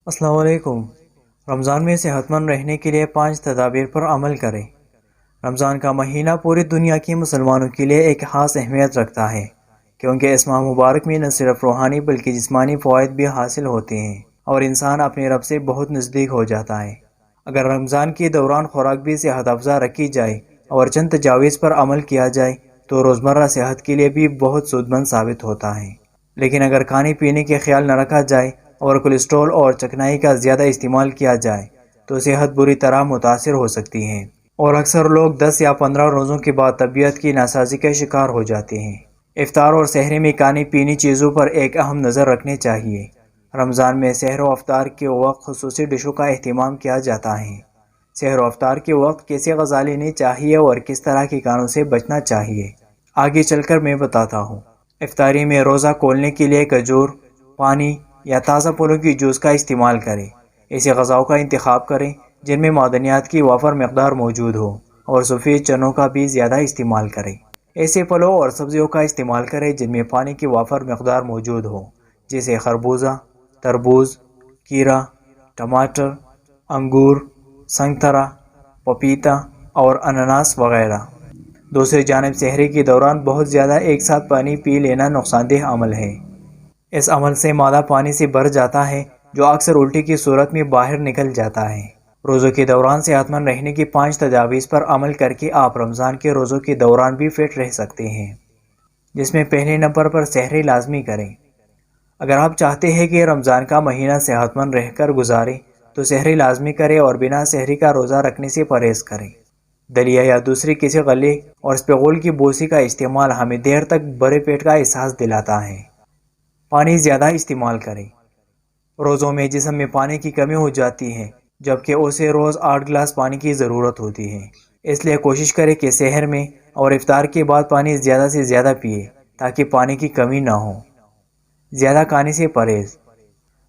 السلام علیکم۔ رمضان میں صحت مند رہنے کے لیے 5 تدابیر پر عمل کریں۔ رمضان کا مہینہ پوری دنیا کے مسلمانوں کے لیے ایک خاص اہمیت رکھتا ہے، کیونکہ اس ماہ مبارک میں نہ صرف روحانی بلکہ جسمانی فوائد بھی حاصل ہوتے ہیں اور انسان اپنے رب سے بہت نزدیک ہو جاتا ہے۔ اگر رمضان کے دوران خوراک بھی صحت افزا رکھی جائے اور چند تجاویز پر عمل کیا جائے تو روزمرہ صحت کے لیے بھی بہت سود مند ثابت ہوتا ہے۔ لیکن اگر کھانے پینے کے خیال نہ رکھا جائے اور کولیسٹرول اور چکنائی کا زیادہ استعمال کیا جائے تو صحت بری طرح متاثر ہو سکتی ہے، اور اکثر لوگ 10 یا 15 روزوں کے بعد طبیعت کی ناسازی کا شکار ہو جاتے ہیں۔ افطار اور سحری میں کھانے پینے چیزوں پر ایک اہم نظر رکھنی چاہیے۔ رمضان میں سحر و افطار کے وقت خصوصی ڈشوں کا اہتمام کیا جاتا ہے۔ سحر و افطار کے وقت کیسے غذا لینی چاہیے اور کس طرح کے کھانوں سے بچنا چاہیے، آگے چل کر میں بتاتا ہوں۔ افطاری میں روزہ کھولنے کے لیے کھجور، پانی یا تازہ پھلوں کی جوس کا استعمال کریں۔ ایسے غذاؤں کا انتخاب کریں جن میں معدنیات کی وافر مقدار موجود ہو، اور سفید چنوں کا بھی زیادہ استعمال کریں۔ ایسے پھلوں اور سبزیوں کا استعمال کریں جن میں پانی کی وافر مقدار موجود ہو، جیسے خربوزہ، تربوز، کھیرا، ٹماٹر، انگور، سنگترا، پپیتا اور انناس وغیرہ۔ دوسری جانب سحری کے دوران بہت زیادہ ایک ساتھ پانی پی لینا نقصان دہ عمل ہے۔ اس عمل سے معدہ پانی سے بھر جاتا ہے جو اکثر الٹی کی صورت میں باہر نکل جاتا ہے۔ روزوں کے دوران صحت مند رہنے کی 5 تجاویز پر عمل کر کے آپ رمضان کے روزوں کے دوران بھی فٹ رہ سکتے ہیں، جس میں پہلے نمبر پر سحری لازمی کریں۔ اگر آپ چاہتے ہیں کہ رمضان کا مہینہ صحت مند رہ کر گزاریں تو سحری لازمی کریں اور بنا سحری کا روزہ رکھنے سے پرہیز کریں۔ دلیا یا دوسری کسی غلے اور اسپغول کی بوسی کا استعمال ہمیں دیر تک بھرے پیٹ کا احساس دلاتا ہے۔ پانی زیادہ استعمال کریں۔ روزوں میں جسم میں پانی کی کمی ہو جاتی ہے، جبکہ اسے روز 8 گلاس پانی کی ضرورت ہوتی ہے۔ اس لیے کوشش کریں کہ سحر میں اور افطار کے بعد پانی زیادہ سے زیادہ پیے تاکہ پانی کی کمی نہ ہو۔ زیادہ کھانے سے پرہیز۔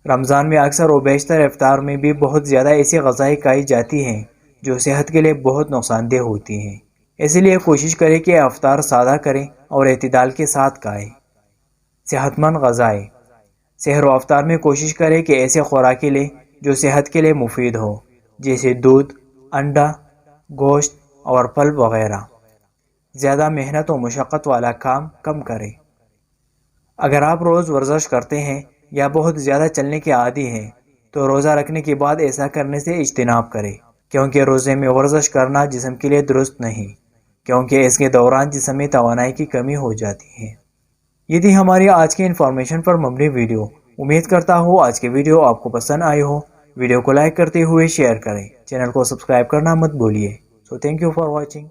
رمضان میں اکثر و بیشتر افطار میں بھی بہت زیادہ ایسی غذائیں کھائی جاتی ہیں جو صحت کے لیے بہت نقصان دہ ہوتی ہیں۔ اس لیے کوشش کریں کہ افطار سادہ کریں اور اعتدال کے ساتھ کھائیں۔ صحت مند غذائیں۔ سحر و افطار میں کوشش کریں کہ ایسے خوراکیں لیں جو صحت کے لیے مفید ہو، جیسے دودھ، انڈا، گوشت اور پھل وغیرہ۔ زیادہ محنت و مشقت والا کام کم کریں۔ اگر آپ روز ورزش کرتے ہیں یا بہت زیادہ چلنے کے عادی ہیں تو روزہ رکھنے کے بعد ایسا کرنے سے اجتناب کریں، کیونکہ روزے میں ورزش کرنا جسم کے لیے درست نہیں، کیونکہ اس کے دوران جسم میں توانائی کی کمی ہو جاتی ہے۔ یہ تھی ہماری آج کی انفارمیشن پر مبنی ویڈیو۔ امید کرتا ہوں آج کی ویڈیو آپ کو پسند آئی ہو۔ ویڈیو کو لائک کرتے ہوئے شیئر کریں، چینل کو سبسکرائب کرنا مت بھولیے۔ Thank you for watching.